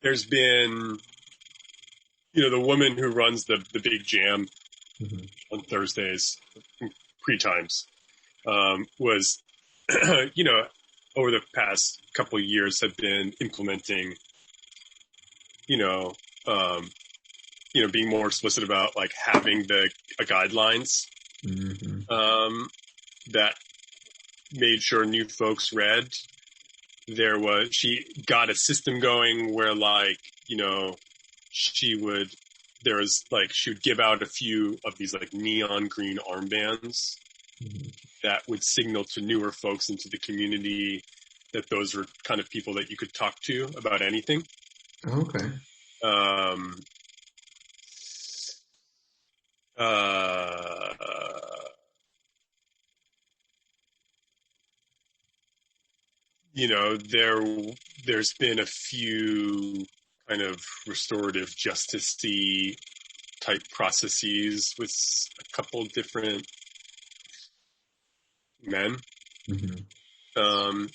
there's been, the woman who runs the big jam Mm-hmm. on Thursdays, pre-times, was, over the past couple of years have been implementing, you know, um, being more explicit about like having the guidelines, Mm-hmm. that made sure new folks read. She got a system going where like, she would, she would give out a few of these like neon green armbands Mm-hmm. that would signal to newer folks into the community that those were kind of people that you could talk to about anything. Okay. Um, uh, there's been a few kind of restorative justice-y type processes with a couple different men. Mm-hmm. Um,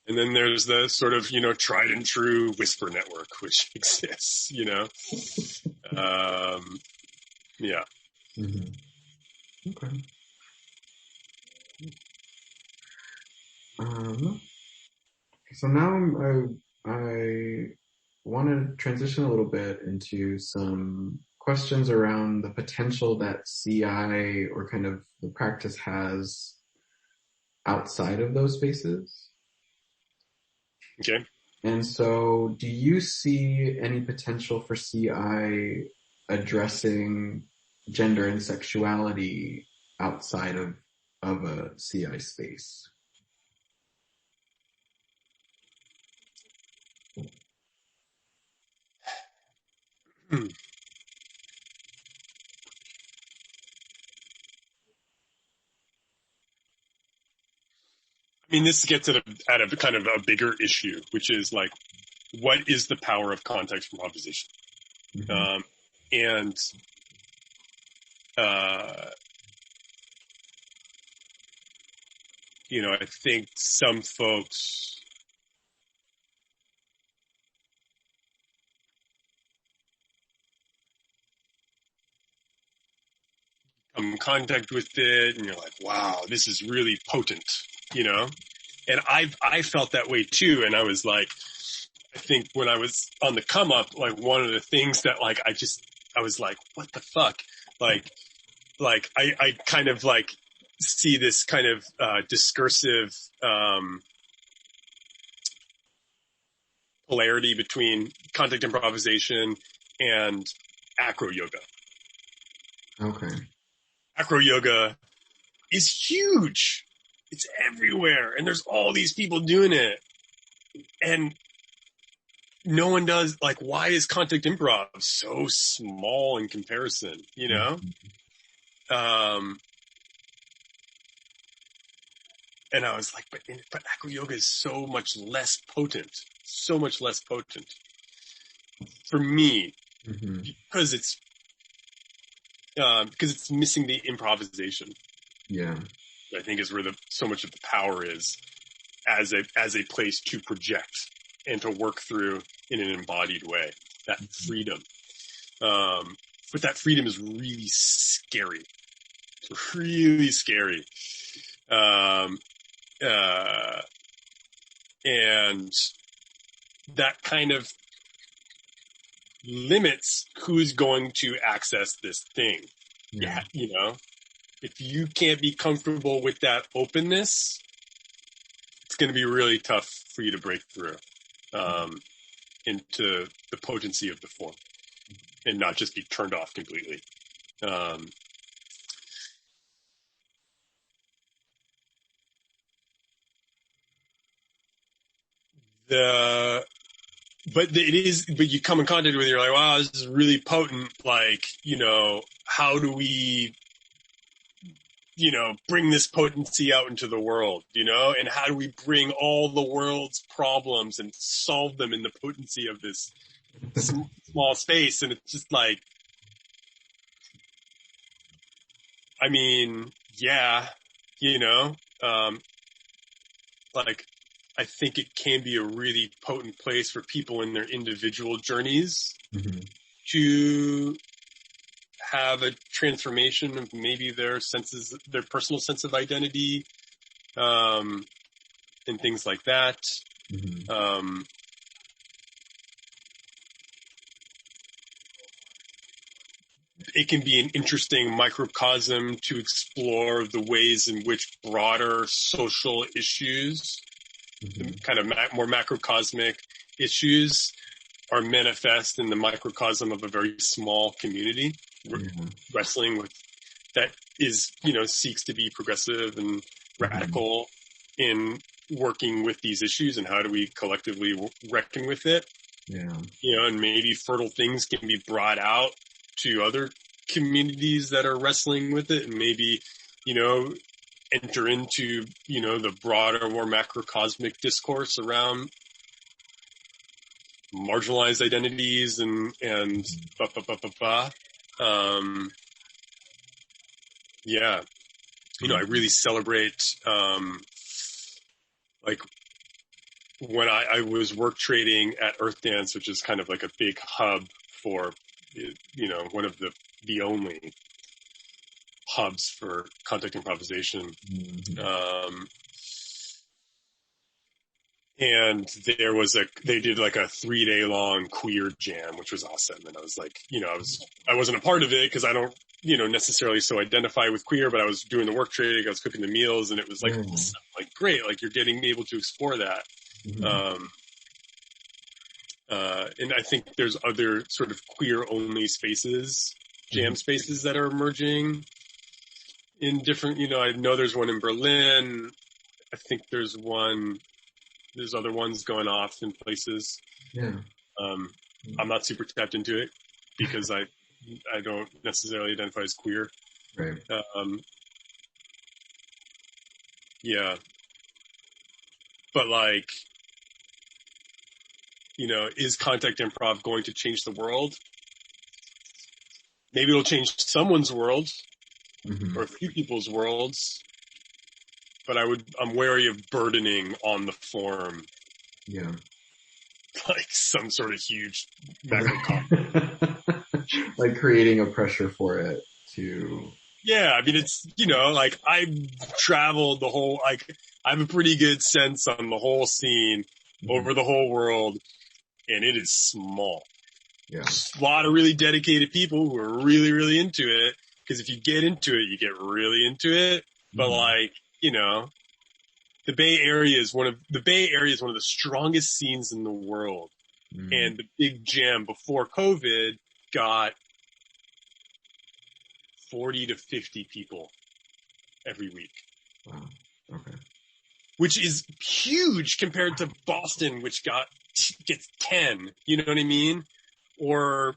and then there's the sort of, tried and true whisper network, which exists. Um, yeah. Mm-hmm. Okay. Um, so now I want to transition a little bit into some questions around the potential that CI or kind of the practice has outside of those spaces. Okay. And so, do you see any potential for CI addressing gender and sexuality outside of a CI space? I mean, this gets at a kind of a bigger issue, which is like, what is the power of context from proposition? Mm-hmm. Um, and, uh, I think some folks come in contact with it and you're like, wow, this is really potent, you know? And I felt that way too. And I was like, I think when I was on the come up, like one of the things that like, I was like, what the fuck? I kind of like see this kind of, discursive, polarity between contact improvisation and acro yoga. Okay. Acro yoga is huge. It's everywhere. And there's all these people doing it. And no one does, like, why is contact improv so small in comparison, you know? Um, and I was like, but acro yoga is so much less potent, for me, Mm-hmm. because it's missing the improvisation. Yeah. I think is where so much of the power is as a place to project and to work through in an embodied way. That freedom. But that freedom is really scary. It's really scary. Um, uh, and that kind of limits who's going to access this thing. Yeah. If you can't be comfortable with that openness, it's going to be really tough for you to break through, into the potency of the form and not just be turned off completely. Um, the but you come in contact with it, you're like, wow, this is really potent. Like, how do we, bring this potency out into the world, and how do we bring all the world's problems and solve them in the potency of this small space? And it's just like, I mean, yeah, like I think it can be a really potent place for people in their individual journeys Mm-hmm. to have a transformation of maybe their senses, their personal sense of identity, and things like that. Mm-hmm. It can be an interesting microcosm to explore the ways in which broader social issues, Mm-hmm. kind of more macrocosmic issues, are manifest in the microcosm of a very small community, Yeah. wrestling with that is, seeks to be progressive and radical in working with these issues, and how do we collectively reckon with it? Yeah. And maybe fertile things can be brought out to other communities that are wrestling with it, and maybe, enter into, the broader, more macrocosmic discourse around marginalized identities and yeah. I really celebrate, like when I was work trading at Earth Dance, which is kind of like a big hub for, one of the only hubs for contact improvisation. Mm-hmm. And they did like a 3-day long queer jam, which was awesome. And I was like, I wasn't a part of it because I don't, necessarily so identify with queer, but I was doing the work trading, I was cooking the meals, and it was like, awesome, like great, like you're getting able to explore that. Mm-hmm. And I think there's other sort of queer only spaces, jam spaces that are emerging in different, I know there's one in Berlin. I think there's other ones going off in places. Yeah. I'm not super tapped into it because I don't necessarily identify as queer. Right. Yeah. But like, is contact improv going to change the world? Maybe it'll change someone's world, or a few people's worlds, but I'm wary of burdening on the form. Yeah. Like some sort of huge macrocosm. Like creating a pressure for it to. Yeah, I mean, it's, like I've traveled the whole, like I have a pretty good sense on the whole scene over the whole world, and it is small. Yeah. A lot of really dedicated people who are really, really into it, because if you get into it, you get really into it. But like, the Bay Area is one of the strongest scenes in the world. And the big jam before COVID got 40 to 50 people every week. Wow. Okay. Which is huge compared to Boston, which gets 10. You know what I mean? Or,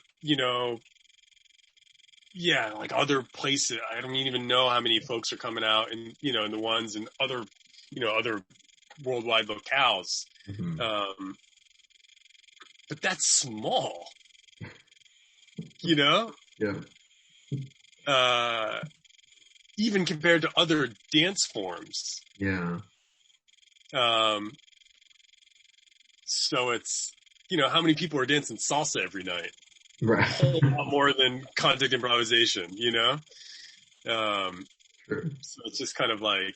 yeah, like other places. I don't even know how many folks are coming out, and, in the ones in other, other worldwide locales. But that's small, Yeah. Even compared to other dance forms. Yeah. So it's, how many people are dancing salsa every night? Right. A whole lot more than contact improvisation, Sure. So it's just kind of like,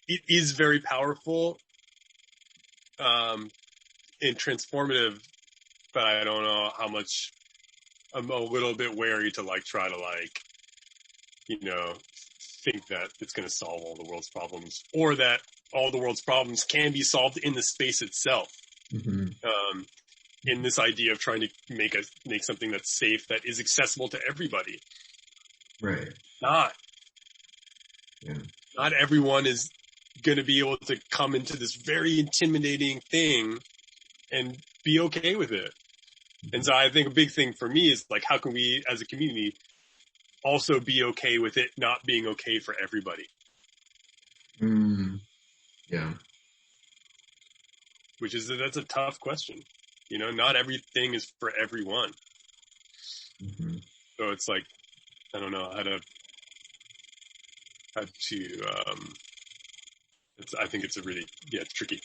it is very powerful, and transformative, but I don't know how much. I'm a little bit wary to like try to like, think that it's going to solve all the world's problems, or that all the world's problems can be solved in the space itself. In this idea of trying to make something that's safe, that is accessible to everybody. Right. Not everyone is going to be able to come into this very intimidating thing and be okay with it. And so I think a big thing for me is like, how can we as a community also be okay with it not being okay for everybody? Yeah. That's a tough question. Not everything is for everyone. So it's like, I don't know how to, I think it's it's tricky.